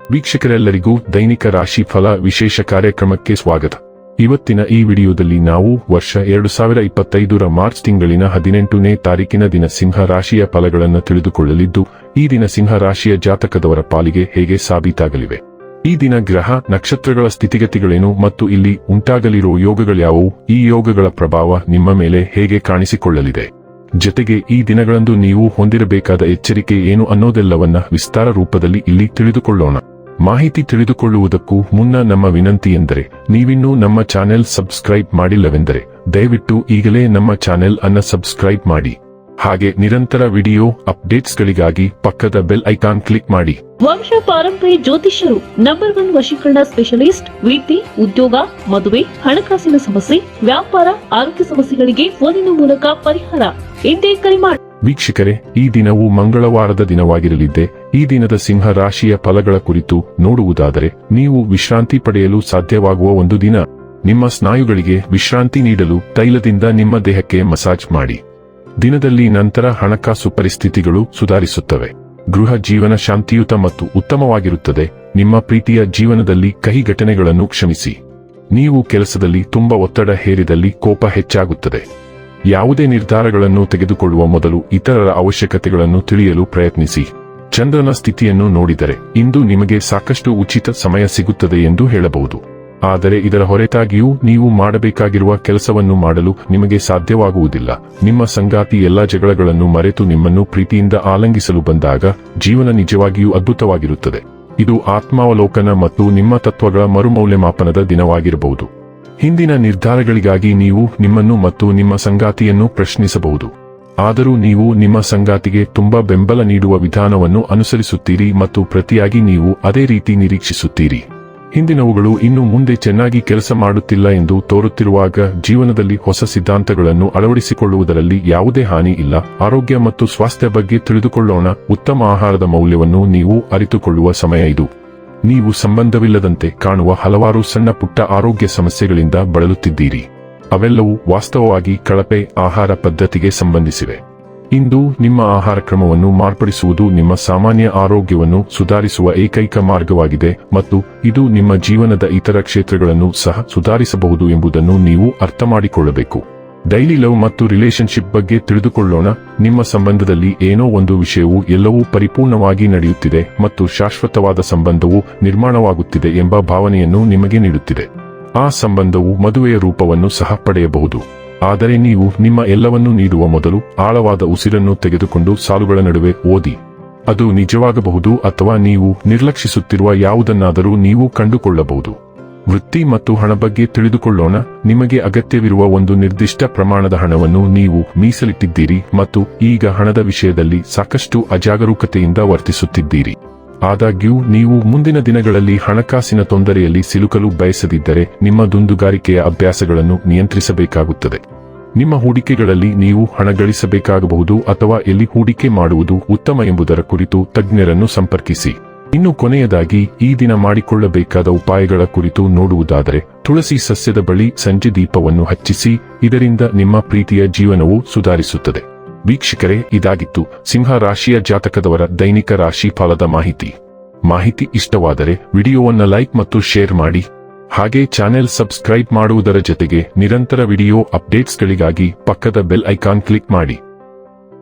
ವೀಕ್ಷಕರೆಲ್ಲರಿಗೂ ದೈನಿಕ ರಾಶಿ ಫಲ ವಿಶೇಷ ಕಾರ್ಯಕ್ರಮಕ್ಕೆ ಸ್ವಾಗತ. ಇವತ್ತಿನ ಈ ವಿಡಿಯೋದಲ್ಲಿ ನಾವು ವರ್ಷ 2025ರ ಮಾರ್ಚ್ ತಿಂಗಳಿನ 18ನೇ ತಾರೀಕಿನ ದಿನ ಸಿಂಹ ರಾಶಿಯ ಫಲಗಳನ್ನು ತಿಳಿದುಕೊಳ್ಳಲಿದ್ದು, ಈ ದಿನ ಸಿಂಹ ರಾಶಿಯ ಜಾತಕದವರ ಪಾಲಿಗೆ ಹೇಗೆ ಸಾಬೀತಾಗಲಿವೆ, ಈ ದಿನ ಗ್ರಹ ನಕ್ಷತ್ರಗಳ ಸ್ಥಿತಿಗತಿಗಳೇನು ಮತ್ತು ಇಲ್ಲಿ ಉಂಟಾಗಲಿರುವ ಯೋಗಗಳ್ಯಾವುವು, ಈ ಯೋಗಗಳ ಪ್ರಭಾವ ನಿಮ್ಮ ಮೇಲೆ ಹೇಗೆ ಕಾಣಿಸಿಕೊಳ್ಳಲಿದೆ, ಜೊತೆಗೆ ಈ ದಿನಗಳಂದು ನೀವು ಹೊಂದಿರಬೇಕಾದ ಎಚ್ಚರಿಕೆ ಏನು ಅನ್ನೋದೆಲ್ಲವನ್ನ ವಿಸ್ತಾರ ರೂಪದಲ್ಲಿ ಇಲ್ಲಿ ತಿಳಿದುಕೊಳ್ಳೋಣ. ಮಾಹಿತಿ ತಿಳಿದುಕೊಳ್ಳುವುದಕ್ಕೂ ಮುನ್ನ ನಮ್ಮ ವಿನಂತಿ ಎಂದರೆ, ನೀವಿನ್ನೂ ನಮ್ಮ ಚಾನೆಲ್ ಸಬ್ಸ್ಕ್ರೈಬ್ ಮಾಡಿಲ್ಲವೆಂದರೆ ದಯವಿಟ್ಟು ಈಗಲೇ ನಮ್ಮ ಚಾನೆಲ್ ಅನ್ನು ಸಬ್ಸ್ಕ್ರೈಬ್ ಮಾಡಿ. ಹಾಗೆ ನಿರಂತರ ವಿಡಿಯೋ ಅಪ್ಡೇಟ್ಸ್ಗಳಿಗಾಗಿ ಪಕ್ಕದ ಬೆಲ್ ಐಕಾನ್ ಕ್ಲಿಕ್ ಮಾಡಿ. ವಂಶ ಪಾರಂಪರ್ಯ ಜ್ಯೋತಿಷ್ಯರು ನಂಬರ್ 1 ವಶೀಕರಣ ಸ್ಪೆಷಲಿಸ್ಟ್. ವೃತ್ತಿ, ಉದ್ಯೋಗ, ಮದುವೆ, ಹಣಕಾಸಿನ ಸಮಸ್ಯೆ, ವ್ಯಾಪಾರ, ಆರೋಗ್ಯ ಸಮಸ್ಯೆಗಳಿಗೆ ಫೋನಿನ ಮೂಲಕ ಪರಿಹಾರ. ಇಂದೇ ಕರೆ ಮಾಡಿ. ವೀಕ್ಷಕರೇ, ಈ ದಿನವು ಮಂಗಳವಾರದ ದಿನವಾಗಿರಲಿದ್ದೆ. ಈ ದಿನದ ಸಿಂಹ ರಾಶಿಯ ಫಲಗಳ ಕುರಿತು ನೋಡುವುದಾದರೆ, ನೀವು ವಿಶ್ರಾಂತಿ ಪಡೆಯಲು ಸಾಧ್ಯವಾಗುವ ಒಂದು ದಿನ. ನಿಮ್ಮ ಸ್ನಾಯುಗಳಿಗೆ ವಿಶ್ರಾಂತಿ ನೀಡಲು ತೈಲದಿಂದ ನಿಮ್ಮ ದೇಹಕ್ಕೆ ಮಸಾಜ್ ಮಾಡಿ. ದಿನದಲ್ಲಿ ನಂತರ ಹಣಕಾಸು ಪರಿಸ್ಥಿತಿಗಳು ಸುಧಾರಿಸುತ್ತವೆ. ಗೃಹ ಜೀವನ ಶಾಂತಿಯುತ ಮತ್ತು ಉತ್ತಮವಾಗಿರುತ್ತದೆ. ನಿಮ್ಮ ಪ್ರೀತಿಯ ಜೀವನದಲ್ಲಿ ಕಹಿ ಘಟನೆಗಳನ್ನು ಕ್ಷಮಿಸಿ. ನೀವು ಕೆಲಸದಲ್ಲಿ ತುಂಬಾ ಒತ್ತಡ ಹೇರಿದಲ್ಲಿ ಕೋಪ ಹೆಚ್ಚಾಗುತ್ತದೆ. ಯಾವುದೇ ನಿರ್ಧಾರಗಳನ್ನು ತೆಗೆದುಕೊಳ್ಳುವ ಮೊದಲು ಇತರರ ಅವಶ್ಯಕತೆಗಳನ್ನು ತಿಳಿಯಲು ಪ್ರಯತ್ನಿಸಿ. ಚಂದ್ರನ ಸ್ಥಿತಿಯನ್ನು ನೋಡಿದರೆ ಇಂದು ನಿಮಗೆ ಸಾಕಷ್ಟು ಉಚಿತ ಸಮಯ ಸಿಗುತ್ತದೆ ಎಂದು ಹೇಳಬಹುದು. ಆದರೆ ಇದರ ಹೊರತಾಗಿಯೂ ನೀವು ಮಾಡಬೇಕಾಗಿರುವ ಕೆಲಸವನ್ನು ಮಾಡಲು ನಿಮಗೆ ಸಾಧ್ಯವಾಗುವುದಿಲ್ಲ. ನಿಮ್ಮ ಸಂಗಾತಿ ಎಲ್ಲಾ ಜಗಳಗಳನ್ನು ಮರೆತು ನಿಮ್ಮನ್ನು ಪ್ರೀತಿಯಿಂದ ಆಲಂಗಿಸಲು ಬಂದಾಗ ಜೀವನ ನಿಜವಾಗಿಯೂ ಅದ್ಭುತವಾಗಿರುತ್ತದೆ. ಇದು ಆತ್ಮಾವಲೋಕನ ಮತ್ತು ನಿಮ್ಮ ತತ್ವಗಳ ಮರುಮೌಲ್ಯಮಾಪನದ ದಿನವಾಗಿರಬಹುದು. ಹಿಂದಿನ ನಿರ್ಧಾರಗಳಿಗಾಗಿ ನೀವು ನಿಮ್ಮನ್ನು ಮತ್ತು ನಿಮ್ಮ ಸಂಗಾತಿಯನ್ನು ಪ್ರಶ್ನಿಸಬಹುದು. ಆದರೂ ನೀವು ನಿಮ್ಮ ಸಂಗಾತಿಗೆ ತುಂಬಾ ಬೆಂಬಲ ನೀಡುವ ವಿಧಾನವನ್ನು ಅನುಸರಿಸುತ್ತೀರಿ ಮತ್ತು ಪ್ರತಿಯಾಗಿ ನೀವು ಅದೇ ರೀತಿ ನಿರೀಕ್ಷಿಸುತ್ತೀರಿ. ಹಿಂದಿನವುಗಳು ಇನ್ನು ಮುಂದೆ ಚೆನ್ನಾಗಿ ಕೆಲಸ ಮಾಡುತ್ತಿಲ್ಲ ಎಂದು ತೋರುತ್ತಿರುವಾಗ ಜೀವನದಲ್ಲಿ ಹೊಸ ಸಿದ್ಧಾಂತಗಳನ್ನು ಅಳವಡಿಸಿಕೊಳ್ಳುವುದರಲ್ಲಿ ಯಾವುದೇ ಹಾನಿ ಇಲ್ಲ. ಆರೋಗ್ಯ ಮತ್ತು ಸ್ವಾಸ್ಥ್ಯ ಬಗ್ಗೆ ತಿಳಿದುಕೊಳ್ಳೋಣ. ಉತ್ತಮ ಆಹಾರದ ಮೌಲ್ಯವನ್ನು ನೀವು ಅರಿತುಕೊಳ್ಳುವ ಸಮಯ ಇದು. ನೀವು ಸಂಬಂಧವಿಲ್ಲದಂತೆ ಕಾಣುವ ಹಲವಾರು ಸಣ್ಣ ಪುಟ್ಟ ಆರೋಗ್ಯ ಸಮಸ್ಯೆಗಳಿಂದ ಬಳಲುತ್ತಿದ್ದೀರಿ. ಅವೆಲ್ಲವೂ ವಾಸ್ತವವಾಗಿ ಕಳಪೆ ಆಹಾರ ಪದ್ಧತಿಗೆ ಸಂಬಂಧಿಸಿವೆ. ಇಂದು ನಿಮ್ಮ ಆಹಾರ ಕ್ರಮವನ್ನು ಮಾರ್ಪಡಿಸುವುದು ನಿಮ್ಮ ಸಾಮಾನ್ಯ ಆರೋಗ್ಯವನ್ನು ಸುಧಾರಿಸುವ ಏಕೈಕ ಮಾರ್ಗವಾಗಿದೆ ಮತ್ತು ಇದು ನಿಮ್ಮ ಜೀವನದ ಇತರ ಕ್ಷೇತ್ರಗಳನ್ನು ಸಹ ಸುಧಾರಿಸಬಹುದು ಎಂಬುದನ್ನು ನೀವು ಅರ್ಥಮಾಡಿಕೊಳ್ಳಬೇಕು. ಡೈಲಿ ಲವ್ ಮತ್ತು ರಿಲೇಶನ್ಶಿಪ್ ಬಗ್ಗೆ ತಿಳಿದುಕೊಳ್ಳೋಣ. ನಿಮ್ಮ ಸಂಬಂಧದಲ್ಲಿ ಏನೋ ಒಂದು ವಿಷಯವು ಎಲ್ಲವೂ ಪರಿಪೂರ್ಣವಾಗಿ ನಡೆಯುತ್ತಿದೆ ಮತ್ತು ಶಾಶ್ವತವಾದ ಸಂಬಂಧವು ನಿರ್ಮಾಣವಾಗುತ್ತಿದೆ ಎಂಬ ಭಾವನೆಯನ್ನು ನಿಮಗೆ ನೀಡುತ್ತಿದೆ. ಆ ಸಂಬಂಧವು ಮದುವೆಯ ರೂಪವನ್ನು ಸಹ ಪಡೆಯಬಹುದು. ಆದರೆ ನೀವು ನಿಮ್ಮ ಎಲ್ಲವನ್ನೂ ನೀಡುವ ಮೊದಲು ಆಳವಾದ ಉಸಿರನ್ನು ತೆಗೆದುಕೊಂಡು ಸಾಲುಗಳ ನಡುವೆ ಓದಿ. ಅದು ನಿಜವಾಗಬಹುದು ಅಥವಾ ನೀವು ನಿರ್ಲಕ್ಷಿಸುತ್ತಿರುವ ಯಾವುದನ್ನಾದರೂ ನೀವು ಕಂಡುಕೊಳ್ಳಬಹುದು. ವೃತ್ತಿ ಮತ್ತು ಹಣ ಬಗ್ಗೆ ತಿಳಿದುಕೊಳ್ಳೋಣ. ನಿಮಗೆ ಅಗತ್ಯವಿರುವ ಒಂದು ನಿರ್ದಿಷ್ಟ ಪ್ರಮಾಣದ ಹಣವನ್ನು ನೀವು ಮೀಸಲಿಟ್ಟಿದ್ದೀರಿ ಮತ್ತು ಈಗ ಹಣದ ವಿಷಯದಲ್ಲಿ ಸಾಕಷ್ಟು ಅಜಾಗರೂಕತೆಯಿಂದ ವರ್ತಿಸುತ್ತಿದ್ದೀರಿ. ಆದಾಗ್ಯೂ ನೀವು ಮುಂದಿನ ದಿನಗಳಲ್ಲಿ ಹಣಕಾಸಿನ ತೊಂದರೆಯಲ್ಲಿ ಸಿಲುಕಲು ಬಯಸದಿದ್ದರೆ ನಿಮ್ಮ ದುಂದುಗಾರಿಕೆಯ ಅಭ್ಯಾಸಗಳನ್ನು ನಿಯಂತ್ರಿಸಬೇಕಾಗುತ್ತದೆ. ನಿಮ್ಮ ಹೂಡಿಕೆಗಳಲ್ಲಿ ನೀವು ಹಣ ಗಳಿಸಬೇಕಾಗಬಹುದು ಅಥವಾ ಎಲ್ಲಿ ಹೂಡಿಕೆ ಮಾಡುವುದು ಉತ್ತಮ ಎಂಬುದರ ಕುರಿತು ತಜ್ಞರನ್ನು ಸಂಪರ್ಕಿಸಿ. ಇನ್ನು ಕೊನೆಯದಾಗಿ ಈ ದಿನ ಮಾಡಿಕೊಳ್ಳಬೇಕಾದ ಉಪಾಯಗಳ ಕುರಿತು ನೋಡುವುದಾದರೆ, ತುಳಸಿ ಸಸ್ಯದ ಬಳಿ ಸಂಜೆ ದೀಪವನ್ನು ಹಚ್ಚಿಸಿ. ಇದರಿಂದ ನಿಮ್ಮ ಪ್ರೀತಿಯ ಜೀವನವು ಸುಧಾರಿಸುತ್ತದೆ. ವೀಕ್ಷಕರೇ, ಇದಾಗಿತ್ತು ಸಿಂಹ ರಾಶಿಯ ಜಾತಕದವರ ದೈನಿಕ ರಾಶಿ ಫಲದ ಮಾಹಿತಿ ಇಷ್ಟವಾದರೆ ವಿಡಿಯೋವನ್ನು ಲೈಕ್ ಮತ್ತು ಶೇರ್ ಮಾಡಿ. ಹಾಗೆ ಚಾನೆಲ್ ಸಬ್ಸ್ಕ್ರೈಬ್ ಮಾಡುವುದರ ಜೊತೆಗೆ ನಿರಂತರ ವಿಡಿಯೋ ಅಪ್ಡೇಟ್ಸ್ಗಳಿಗಾಗಿ ಪಕ್ಕದ ಬೆಲ್ ಐಕಾನ್ ಕ್ಲಿಕ್ ಮಾಡಿ.